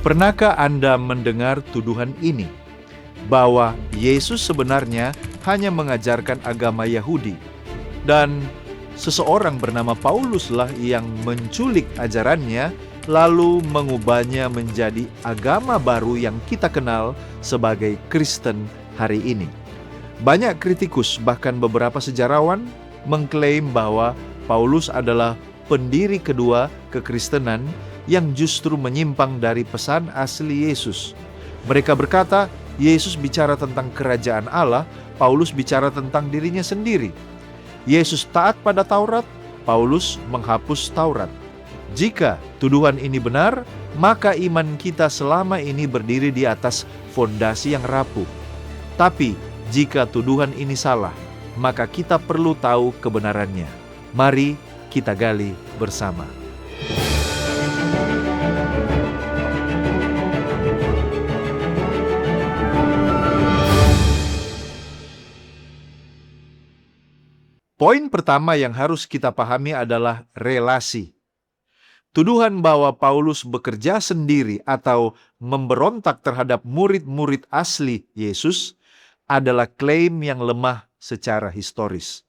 Pernahkah Anda mendengar tuduhan ini, bahwa Yesus sebenarnya hanya mengajarkan agama Yahudi, dan seseorang bernama Pauluslah yang menculik ajarannya lalu mengubahnya menjadi agama baru yang kita kenal sebagai Kristen hari ini? Banyak kritikus, bahkan beberapa sejarawan, mengklaim bahwa Paulus adalah pendiri kedua kekristenan yang justru menyimpang dari pesan asli Yesus. Mereka berkata, Yesus bicara tentang kerajaan Allah, Paulus bicara tentang dirinya sendiri. Yesus taat pada Taurat, Paulus menghapus Taurat. Jika tuduhan ini benar, maka iman kita selama ini berdiri di atas fondasi yang rapuh. Tapi jika tuduhan ini salah, maka kita perlu tahu kebenarannya. Mari kita gali bersama. Poin pertama yang harus kita pahami adalah relasi. Tuduhan bahwa Paulus bekerja sendiri atau memberontak terhadap murid-murid asli Yesus adalah klaim yang lemah secara historis.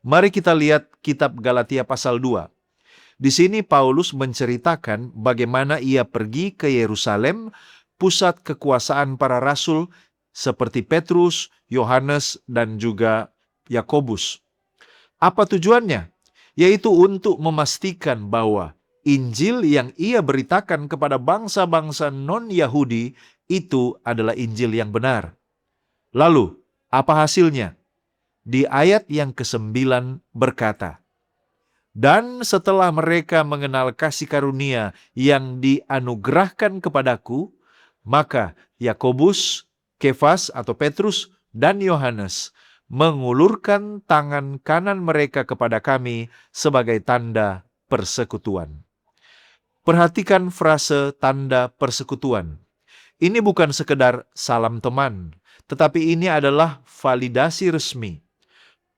Mari kita lihat kitab Galatia pasal 2. Di sini Paulus menceritakan bagaimana ia pergi ke Yerusalem, pusat kekuasaan para rasul seperti Petrus, Yohanes, dan juga Yakobus. Apa tujuannya? Yaitu untuk memastikan bahwa Injil yang ia beritakan kepada bangsa-bangsa non-Yahudi itu adalah Injil yang benar. Lalu, apa hasilnya? Di ayat yang ke-9 berkata, "Dan setelah mereka mengenal kasih karunia yang dianugerahkan kepadaku, maka Yakobus, Kefas atau Petrus, dan Yohanes mengulurkan tangan kanan mereka kepada kami sebagai tanda persekutuan." Perhatikan frase tanda persekutuan. Ini bukan sekedar salam teman, tetapi ini adalah validasi resmi.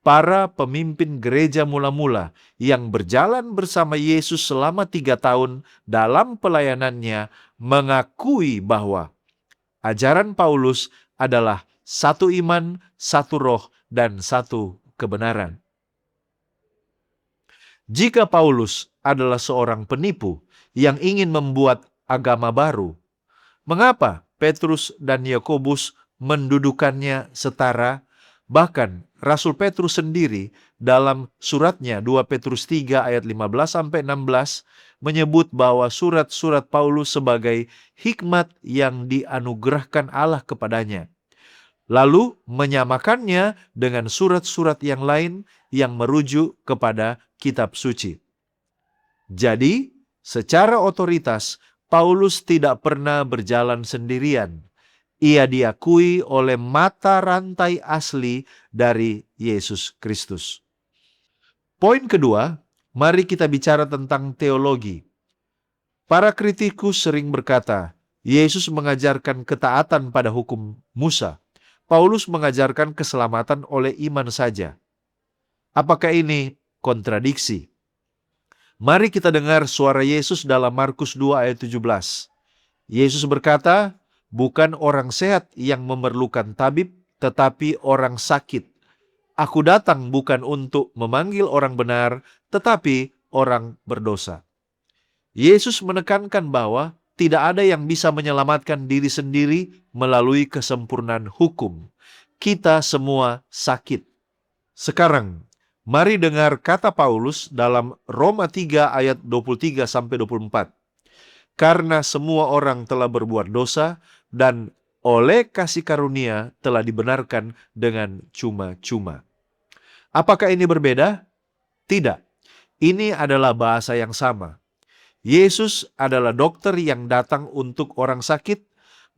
Para pemimpin gereja mula-mula yang berjalan bersama Yesus selama 3 tahun dalam pelayanannya mengakui bahwa ajaran Paulus adalah satu iman, satu roh, dan satu kebenaran. Jika Paulus adalah seorang penipu yang ingin membuat agama baru, mengapa Petrus dan Yakobus mendudukannya setara? Bahkan Rasul Petrus sendiri dalam suratnya 2 Petrus 3 ayat 15-16 menyebut bahwa surat-surat Paulus sebagai hikmat yang dianugerahkan Allah kepadanya, lalu menyamakannya dengan surat-surat yang lain yang merujuk kepada kitab suci. Jadi, secara otoritas, Paulus tidak pernah berjalan sendirian. Ia diakui oleh mata rantai asli dari Yesus Kristus. Poin kedua, mari kita bicara tentang teologi. Para kritikus sering berkata, Yesus mengajarkan ketaatan pada hukum Musa. Paulus mengajarkan keselamatan oleh iman saja. Apakah ini kontradiksi? Mari kita dengar suara Yesus dalam Markus 2 ayat 17. Yesus berkata, "Bukan orang sehat yang memerlukan tabib, tetapi orang sakit. Aku datang bukan untuk memanggil orang benar, tetapi orang berdosa." Yesus menekankan bahwa tidak ada yang bisa menyelamatkan diri sendiri melalui kesempurnaan hukum. Kita semua sakit. Sekarang, mari dengar kata Paulus dalam Roma 3 ayat 23-24. "Karena semua orang telah berbuat dosa dan oleh kasih karunia telah dibenarkan dengan cuma-cuma." Apakah ini berbeda? Tidak. Ini adalah bahasa yang sama. Yesus adalah dokter yang datang untuk orang sakit,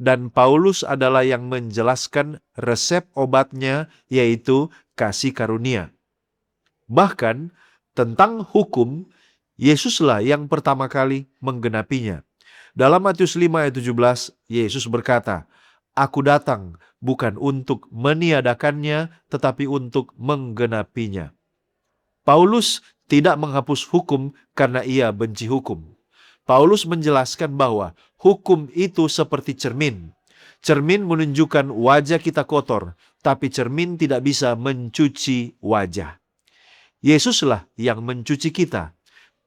dan Paulus adalah yang menjelaskan resep obatnya, yaitu kasih karunia. Bahkan tentang hukum, Yesuslah yang pertama kali menggenapinya. Dalam Matius 5 ayat 17, Yesus berkata, "Aku datang bukan untuk meniadakannya, tetapi untuk menggenapinya." Paulus tidak menghapus hukum karena ia benci hukum. Paulus menjelaskan bahwa hukum itu seperti cermin. Cermin menunjukkan wajah kita kotor, tapi cermin tidak bisa mencuci wajah. Yesuslah yang mencuci kita.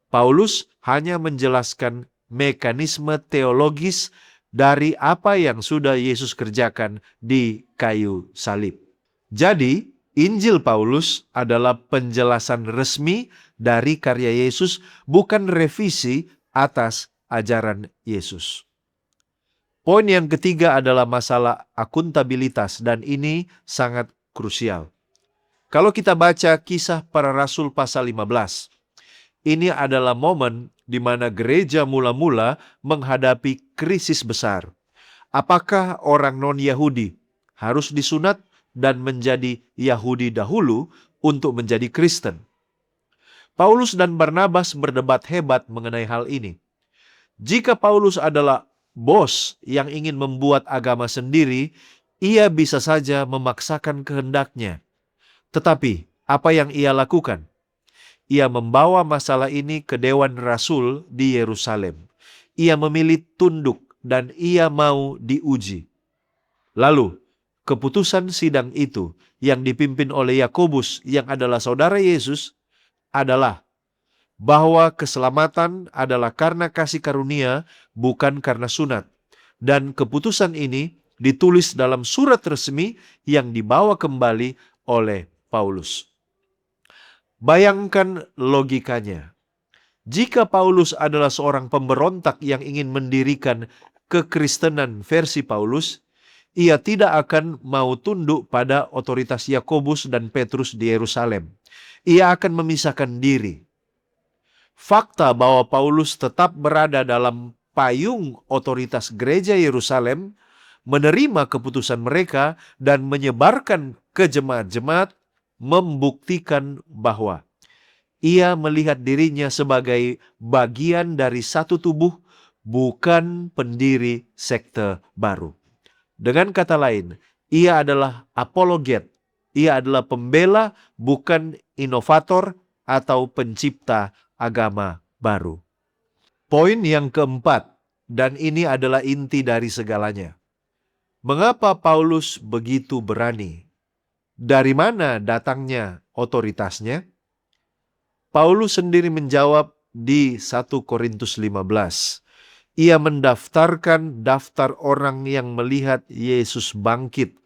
Paulus hanya menjelaskan mekanisme teologis dari apa yang sudah Yesus kerjakan di kayu salib. Jadi, Injil Paulus adalah penjelasan resmi dari karya Yesus, bukan revisi atas ajaran Yesus. Poin yang ketiga adalah masalah akuntabilitas, dan ini sangat krusial. Kalau kita baca Kisah Para Rasul pasal 15, ini adalah momen di mana gereja mula-mula menghadapi krisis besar. Apakah orang non-Yahudi harus disunat dan menjadi Yahudi dahulu untuk menjadi Kristen? Paulus dan Barnabas berdebat hebat mengenai hal ini. Jika Paulus adalah bos yang ingin membuat agama sendiri, ia bisa saja memaksakan kehendaknya. Tetapi apa yang ia lakukan? Ia membawa masalah ini ke Dewan Rasul di Yerusalem. Ia memilih tunduk dan ia mau diuji. Lalu, keputusan sidang itu yang dipimpin oleh Yakobus yang adalah saudara Yesus adalah bahwa keselamatan adalah karena kasih karunia, bukan karena sunat. Dan keputusan ini ditulis dalam surat resmi yang dibawa kembali oleh Paulus. Bayangkan logikanya. Jika Paulus adalah seorang pemberontak yang ingin mendirikan kekristenan versi Paulus, ia tidak akan mau tunduk pada otoritas Yakobus dan Petrus di Yerusalem. Ia akan memisahkan diri. Fakta bahwa Paulus tetap berada dalam payung otoritas gereja Yerusalem, menerima keputusan mereka, dan menyebarkan ke jemaat-jemaat, membuktikan bahwa ia melihat dirinya sebagai bagian dari satu tubuh, bukan pendiri sekte baru. Dengan kata lain, ia adalah apologet. Ia adalah pembela, bukan inovator atau pencipta agama baru. Poin yang keempat, dan ini adalah inti dari segalanya. Mengapa Paulus begitu berani? Dari mana datangnya otoritasnya? Paulus sendiri menjawab di 1 Korintus 15. Ia mendaftarkan daftar orang yang melihat Yesus bangkit.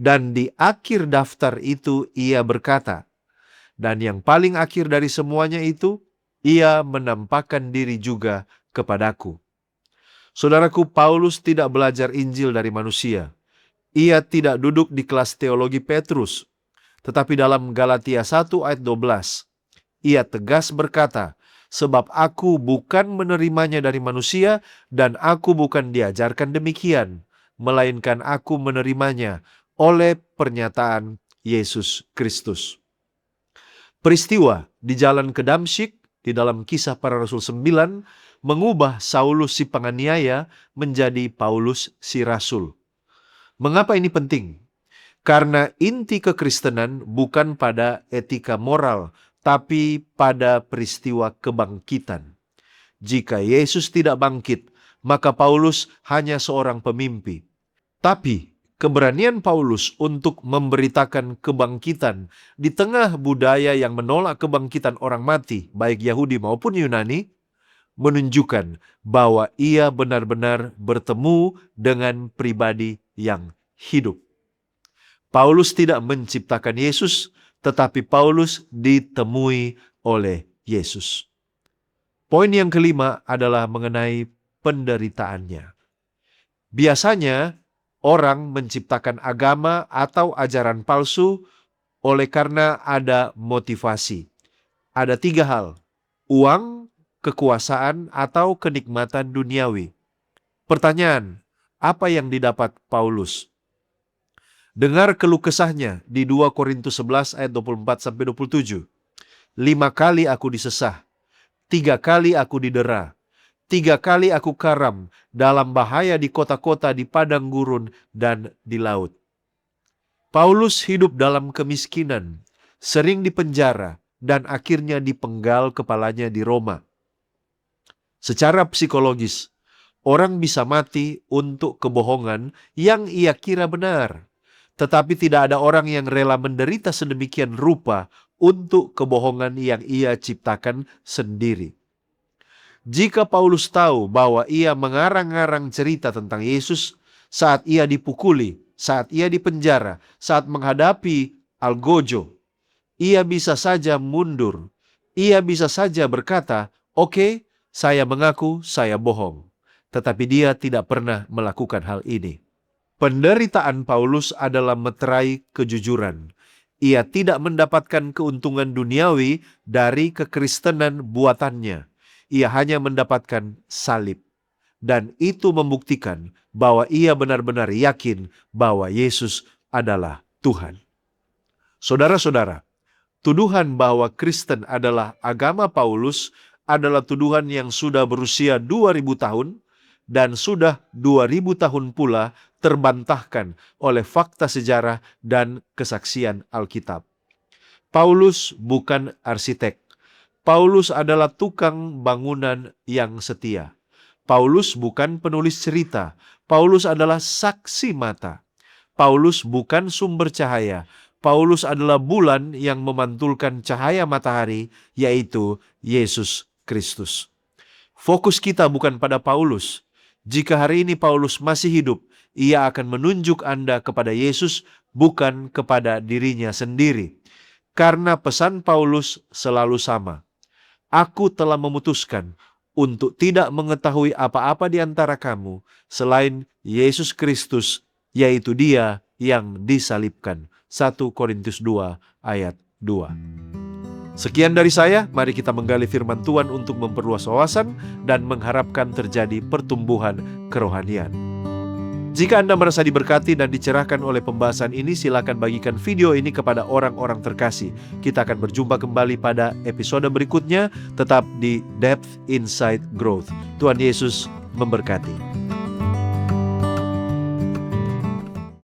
Dan di akhir daftar itu ia berkata, dan yang paling akhir dari semuanya itu, ia menampakkan diri juga kepadaku. Saudaraku, Paulus tidak belajar Injil dari manusia. Ia tidak duduk di kelas teologi Petrus. Tetapi dalam Galatia 1 ayat 12, ia tegas berkata, sebab aku bukan menerimanya dari manusia dan aku bukan diajarkan demikian, melainkan aku menerimanya oleh pernyataan Yesus Kristus. Peristiwa di jalan ke Damsyik di dalam Kisah Para Rasul 9 mengubah Saulus si penganiaya menjadi Paulus si rasul. Mengapa ini penting? Karena inti kekristenan bukan pada etika moral, tapi pada peristiwa kebangkitan. Jika Yesus tidak bangkit, maka Paulus hanya seorang pemimpi. Tapi keberanian Paulus untuk memberitakan kebangkitan di tengah budaya yang menolak kebangkitan orang mati, baik Yahudi maupun Yunani, menunjukkan bahwa ia benar-benar bertemu dengan pribadi yang hidup. Paulus tidak menciptakan Yesus, tetapi Paulus ditemui oleh Yesus. Poin yang kelima adalah mengenai penderitaannya. Biasanya orang menciptakan agama atau ajaran palsu oleh karena ada motivasi. Ada 3 hal: uang, kekuasaan, atau kenikmatan duniawi. Pertanyaan, apa yang didapat Paulus? Dengar keluh kesahnya di 2 Korintus 11 ayat 24-27. 5 kali aku disesah, 3 kali aku didera, 3 kali aku karam, dalam bahaya di kota-kota, di padang gurun, dan di laut. Paulus hidup dalam kemiskinan, sering dipenjara, dan akhirnya dipenggal kepalanya di Roma. Secara psikologis, orang bisa mati untuk kebohongan yang ia kira benar. Tetapi tidak ada orang yang rela menderita sedemikian rupa untuk kebohongan yang ia ciptakan sendiri. Jika Paulus tahu bahwa ia mengarang-arang cerita tentang Yesus saat ia dipukuli, saat ia dipenjara, saat menghadapi algojo, ia bisa saja mundur. Ia bisa saja berkata, "Oke, saya mengaku saya bohong." Tetapi dia tidak pernah melakukan hal ini. Penderitaan Paulus adalah meterai kejujuran. Ia tidak mendapatkan keuntungan duniawi dari kekristenan buatannya. Ia hanya mendapatkan salib. Dan itu membuktikan bahwa ia benar-benar yakin bahwa Yesus adalah Tuhan. Saudara-saudara, tuduhan bahwa Kristen adalah agama Paulus adalah tuduhan yang sudah berusia 2000 tahun dan sudah 2000 tahun pula terbantahkan oleh fakta sejarah dan kesaksian Alkitab. Paulus bukan arsitek. Paulus adalah tukang bangunan yang setia. Paulus bukan penulis cerita. Paulus adalah saksi mata. Paulus bukan sumber cahaya. Paulus adalah bulan yang memantulkan cahaya matahari, yaitu Yesus Kristus. Fokus kita bukan pada Paulus. Jika hari ini Paulus masih hidup, ia akan menunjuk Anda kepada Yesus, bukan kepada dirinya sendiri. Karena pesan Paulus selalu sama. Aku telah memutuskan untuk tidak mengetahui apa-apa di antara kamu selain Yesus Kristus, yaitu Dia yang disalibkan. 1 Korintus 2 ayat 2. Sekian dari saya, mari kita menggali firman Tuhan untuk memperluas wawasan dan mengharapkan terjadi pertumbuhan kerohanian. Jika Anda merasa diberkati dan dicerahkan oleh pembahasan ini, silakan bagikan video ini kepada orang-orang terkasih. Kita akan berjumpa kembali pada episode berikutnya, tetap di Depth Inside Growth. Tuhan Yesus memberkati.